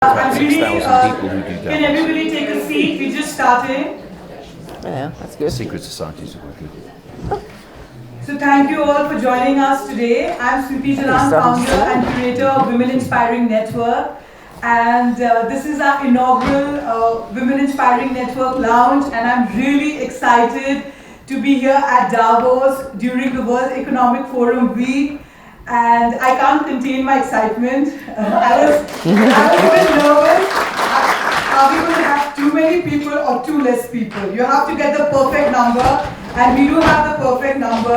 I'm really, 6,000 people who do Davos. can everybody take a seat? We just started. Yeah, that's good. Secret societies are quite good. So thank you all for joining us today. I'm Cherie Blair, founder and curator of Women Inspiring Network. And this is our inaugural Women Inspiring Network Lounge. And I'm really excited to be here at Davos during the World Economic Forum week. And I can't contain my excitement. I was even nervous. Are we going to have too many people or too less people? You have to get the perfect number, and we do have the perfect number.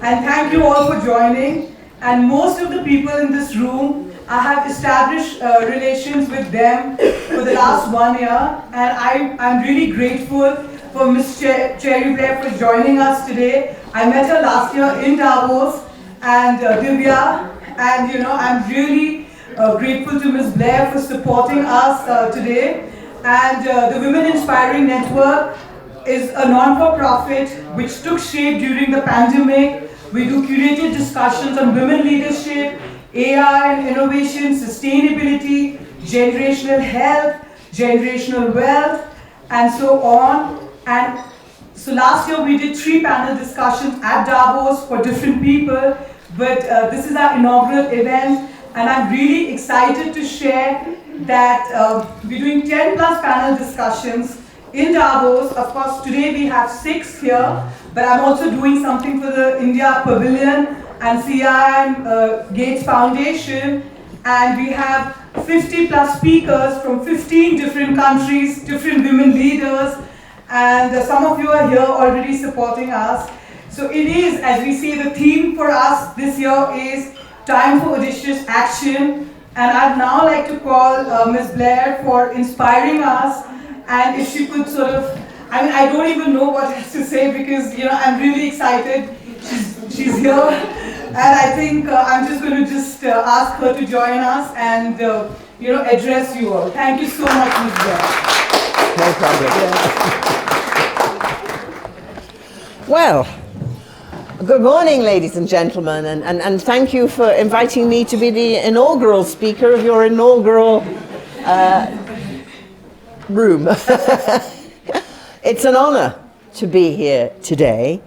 And thank you all for joining. And most of the people in this room, I have established relations with them for the last 1 year. And I'm really grateful for Ms. Cherie Blair for joining us today. I met her last year in Davos. And Divya, and I'm really grateful to Ms. Blair for supporting us today. And the Women Inspiring Network is a non-for-profit which took shape during the pandemic. We do curated discussions on women leadership, AI and innovation, sustainability, generational health, generational wealth, and so on. And so last year we did 3 panel discussions at Davos for different people. But this is our inaugural event, and I'm really excited to share that we're doing 10 plus panel discussions in Davos. Of course, today we have 6 here, but I'm also doing something for the India Pavilion and CBE Gates Foundation, and we have 50 plus speakers from 15 different countries, different women leaders, and some of you are here already supporting us. So it is, as we say, the theme for us this year is time for audacious action. And I'd now like to call Ms. Blair for inspiring us. And if she could sort of, I don't even know what else to say because, I'm really excited. She's here. And I think I'm just going to ask her to join us and, address you all. Thank you so much, Ms. Blair. No problem. Well, good morning, ladies and gentlemen, and thank you for inviting me to be the inaugural speaker of your inaugural room. It's an honor to be here today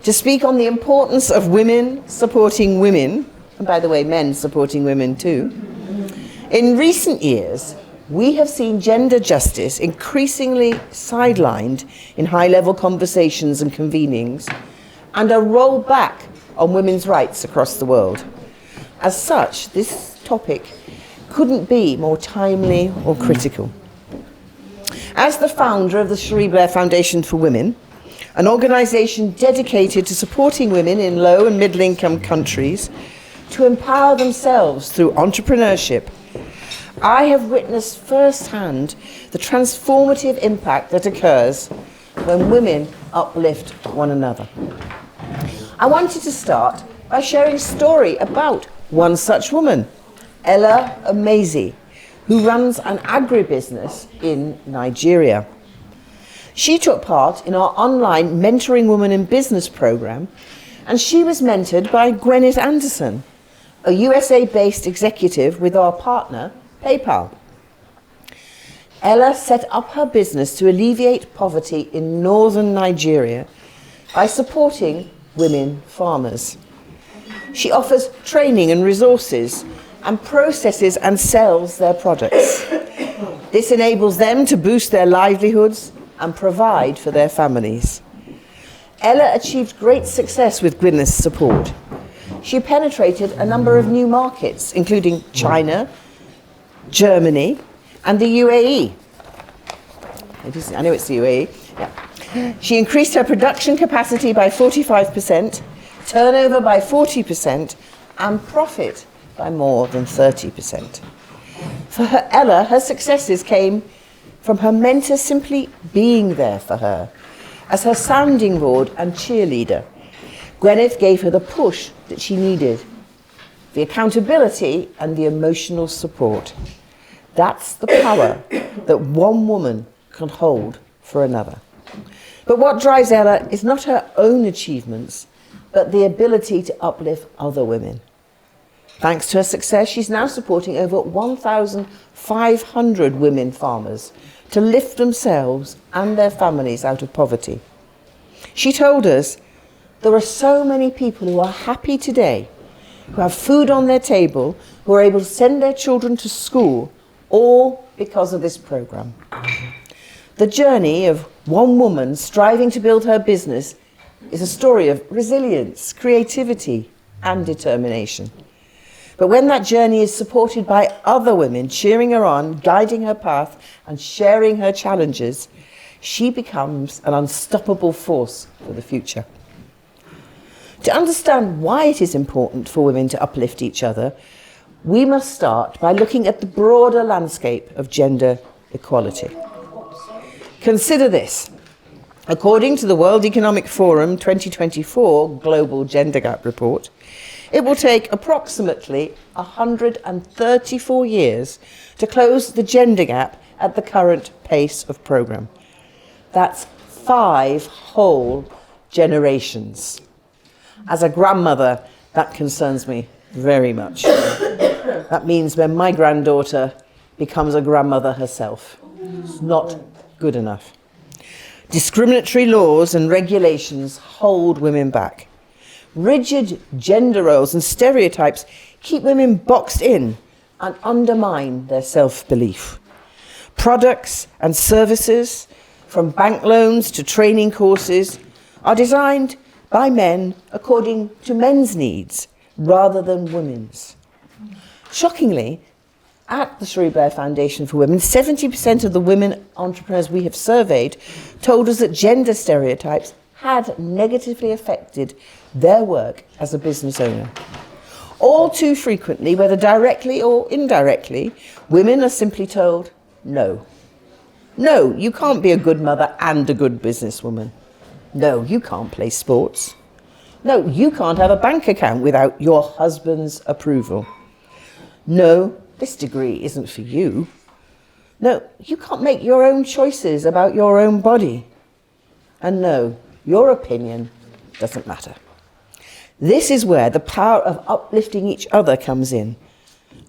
to speak on the importance of women supporting women, and by the way, men supporting women too. In recent years, we have seen gender justice increasingly sidelined in high-level conversations and convenings, and a roll back on women's rights across the world. As such, this topic couldn't be more timely or critical. As the founder of the Cherie Blair Foundation for Women, an organisation dedicated to supporting women in low and middle-income countries to empower themselves through entrepreneurship, I have witnessed firsthand the transformative impact that occurs when women uplift one another. I wanted to start by sharing a story about one such woman, Ella Amazi, who runs an agribusiness in Nigeria. She took part in our online Mentoring Women in Business program, and she was mentored by Gwyneth Anderson, a USA-based executive with our partner, PayPal. Ella set up her business to alleviate poverty in northern Nigeria by supporting women farmers. She offers training and resources and processes and sells their products. This enables them to boost their livelihoods and provide for their families. Ella achieved great success with Gwyneth's support. She penetrated a number of new markets, including China, Germany, and the UAE. I know it's the UAE. Yeah. She increased her production capacity by 45%, turnover by 40%, and profit by more than 30%. For Ella, her successes came from her mentor simply being there for her as her sounding board and cheerleader. Gwyneth gave her the push that she needed, the accountability and the emotional support. That's the power that one woman can hold for another. But what drives Ella is not her own achievements, but the ability to uplift other women. Thanks to her success, she's now supporting over 1,500 women farmers to lift themselves and their families out of poverty. She told us, there are so many people who are happy today, who have food on their table, who are able to send their children to school, all because of this program. The journey of one woman striving to build her business is a story of resilience, creativity, and determination. But when that journey is supported by other women cheering her on, guiding her path, and sharing her challenges, she becomes an unstoppable force for the future. To understand why it is important for women to uplift each other, we must start by looking at the broader landscape of gender equality. Consider this. According to the World Economic Forum 2024 Global Gender Gap Report, it will take approximately 134 years to close the gender gap at the current pace of programme. That's 5 whole generations. As a grandmother, that concerns me very much. That means when my granddaughter becomes a grandmother herself. It's not good enough. Discriminatory laws and regulations hold women back. Rigid gender roles and stereotypes keep women boxed in and undermine their self-belief. Products and services, from bank loans to training courses, are designed by men according to men's needs rather than women's. Shockingly, at the Cherie Blair Foundation for Women, 70% of the women entrepreneurs we have surveyed told us that gender stereotypes had negatively affected their work as a business owner. All too frequently, whether directly or indirectly, women are simply told, no. No, you can't be a good mother and a good businesswoman. No, you can't play sports. No, you can't have a bank account without your husband's approval. No, this degree isn't for you. No, you can't make your own choices about your own body. And no, your opinion doesn't matter. This is where the power of uplifting each other comes in,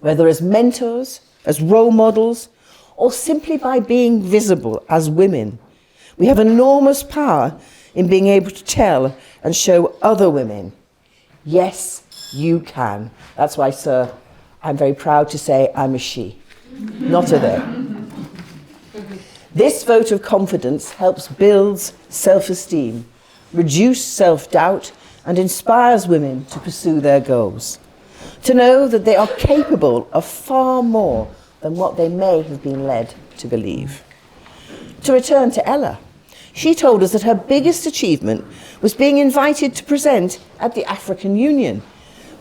whether as mentors, as role models, or simply by being visible as women. We have enormous power in being able to tell and show other women, yes, you can. That's why, sir, I'm very proud to say I'm a she, not a they. This vote of confidence helps build self-esteem, reduce self-doubt, and inspires women to pursue their goals, to know that they are capable of far more than what they may have been led to believe. To return to Ella, she told us that her biggest achievement was being invited to present at the African Union,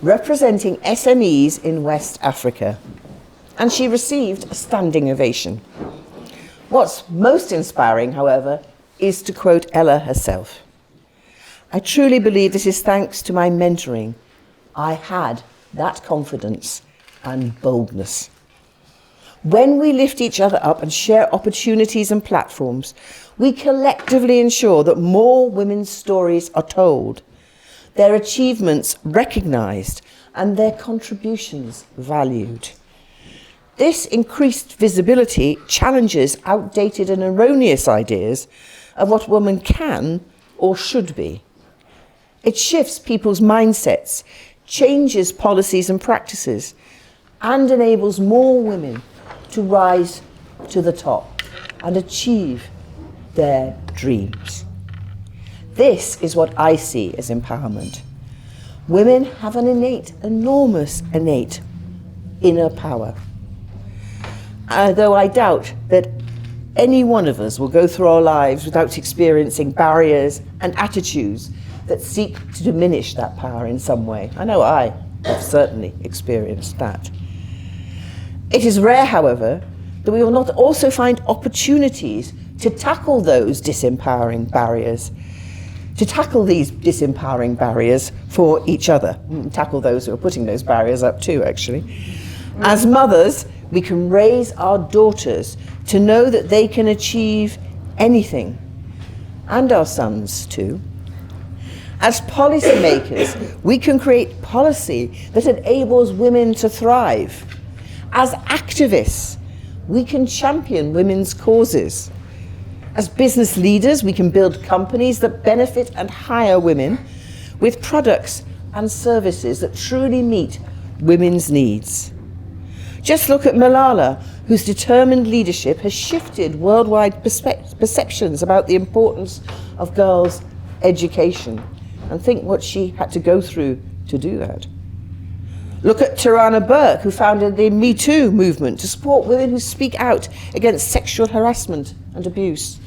representing SMEs in West Africa, and she received a standing ovation. What's most inspiring, however, is to quote Ella herself. I truly believe this is thanks to my mentoring. I had that confidence and boldness. When we lift each other up and share opportunities and platforms, we collectively ensure that more women's stories are told, their achievements recognised, and their contributions valued. This increased visibility challenges outdated and erroneous ideas of what women can or should be. It shifts people's mindsets, changes policies and practices, and enables more women to rise to the top and achieve their dreams. This is what I see as empowerment. Women have an enormous innate inner power. Though I doubt that any one of us will go through our lives without experiencing barriers and attitudes that seek to diminish that power in some way. I know I have certainly experienced that. It is rare, however, that we will not also find opportunities to tackle those disempowering barriers, to tackle these disempowering barriers for each other, tackle those who are putting those barriers up too, actually. As mothers, we can raise our daughters to know that they can achieve anything, and our sons too. As policymakers, we can create policy that enables women to thrive. As activists, we can champion women's causes. As business leaders, we can build companies that benefit and hire women with products and services that truly meet women's needs. Just look at Malala, whose determined leadership has shifted worldwide perceptions about the importance of girls' education, and think what she had to go through to do that. Look at Tarana Burke, who founded the Me Too movement to support women who speak out against sexual harassment and abuse.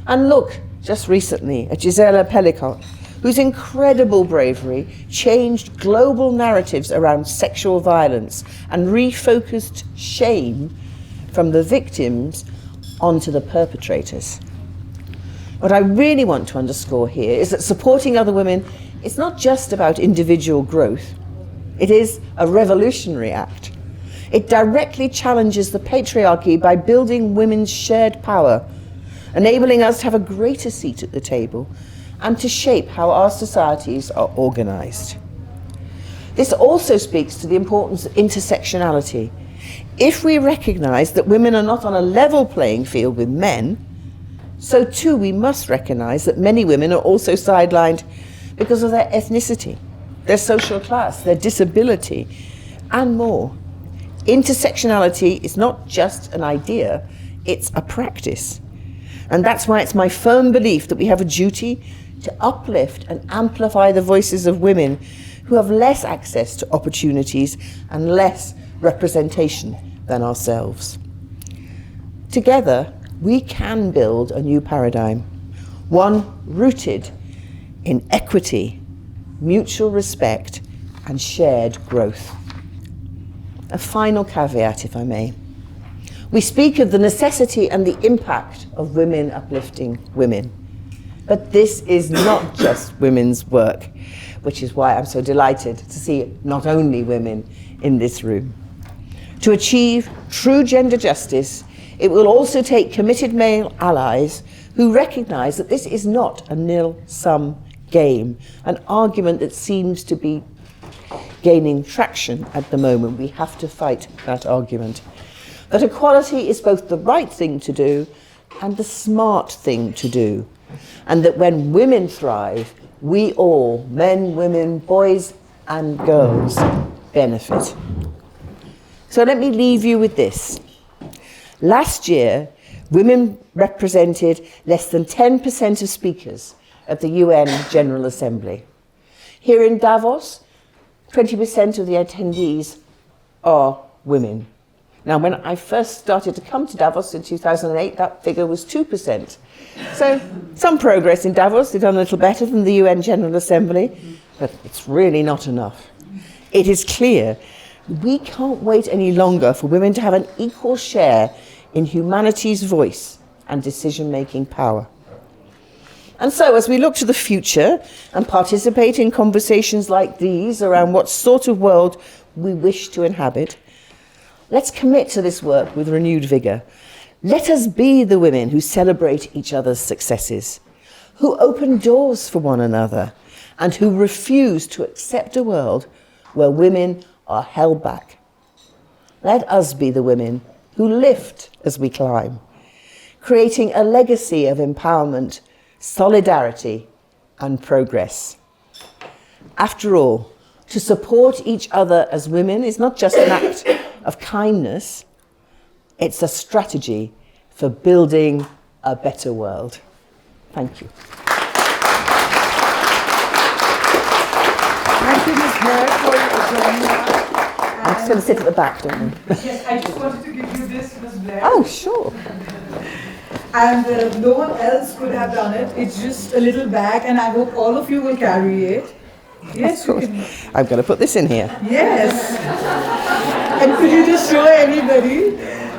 And look, just recently, at Gisela Pelicot, whose incredible bravery changed global narratives around sexual violence and refocused shame from the victims onto the perpetrators. What I really want to underscore here is that supporting other women is not just about individual growth. It is a revolutionary act. It directly challenges the patriarchy by building women's shared power, enabling us to have a greater seat at the table and to shape how our societies are organized. This also speaks to the importance of intersectionality. If we recognize that women are not on a level playing field with men, so too we must recognize that many women are also sidelined because of their ethnicity, their social class, their disability, and more. Intersectionality is not just an idea, it's a practice. And that's why it's my firm belief that we have a duty to uplift and amplify the voices of women who have less access to opportunities and less representation than ourselves. Together, we can build a new paradigm, one rooted in equity, mutual respect, and shared growth. A final caveat, if I may. We speak of the necessity and the impact of women uplifting women. But this is not just women's work, which is why I'm so delighted to see not only women in this room. To achieve true gender justice, it will also take committed male allies who recognize that this is not a nil-sum game, an argument that seems to be gaining traction at the moment. We have to fight that argument. That equality is both the right thing to do and the smart thing to do. And that when women thrive, we all, men, women, boys and girls, benefit. So let me leave you with this. Last year, women represented less than 10% of speakers at the UN General Assembly. Here in Davos, 20% of the attendees are women. Now, when I first started to come to Davos in 2008, that figure was 2%. So some progress in Davos. They've done a little better than the UN General Assembly, but it's really not enough. It is clear we can't wait any longer for women to have an equal share in humanity's voice and decision-making power. And so as we look to the future and participate in conversations like these around what sort of world we wish to inhabit, let's commit to this work with renewed vigor. Let us be the women who celebrate each other's successes, who open doors for one another, and who refuse to accept a world where women are held back. Let us be the women who lift as we climb, creating a legacy of empowerment, solidarity, and progress. After all, to support each other as women is not just an act of kindness, it's a strategy for building a better world. Thank you. Thank you, Ms. Blair, for joining us. I'm just going to sit at the back, don't we? Yes, I just wanted to give you this, Ms. Blair. Oh, sure. And no one else could have done it. It's just a little bag, and I hope all of you will carry it. Yes, you can. I'm going to put this in here. Yes. And could you just show anybody?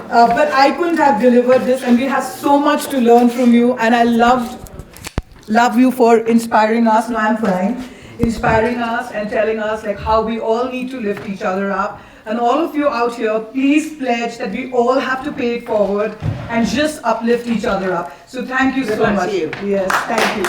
But I couldn't have delivered this, and we have so much to learn from you. And I love you for inspiring us. No, I'm crying. Inspiring us and telling us like how we all need to lift each other up. And all of you out here, please pledge that we all have to pay it forward and just uplift each other up. So thank you so much. You. Yes, thank you.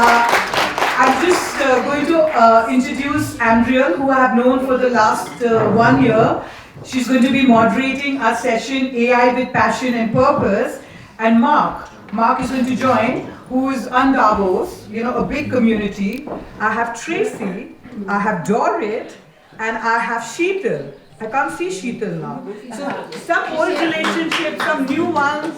I'm just going to introduce Ambriel, who I have known for the last 1 year. She's going to be moderating our session, AI with Passion and Purpose. And Mark is going to join, who is on Davos, a big community. I have Tracy, I have Dorit, and I have Sheetal. I can't see Sheetal now. So some old relationships, some new ones.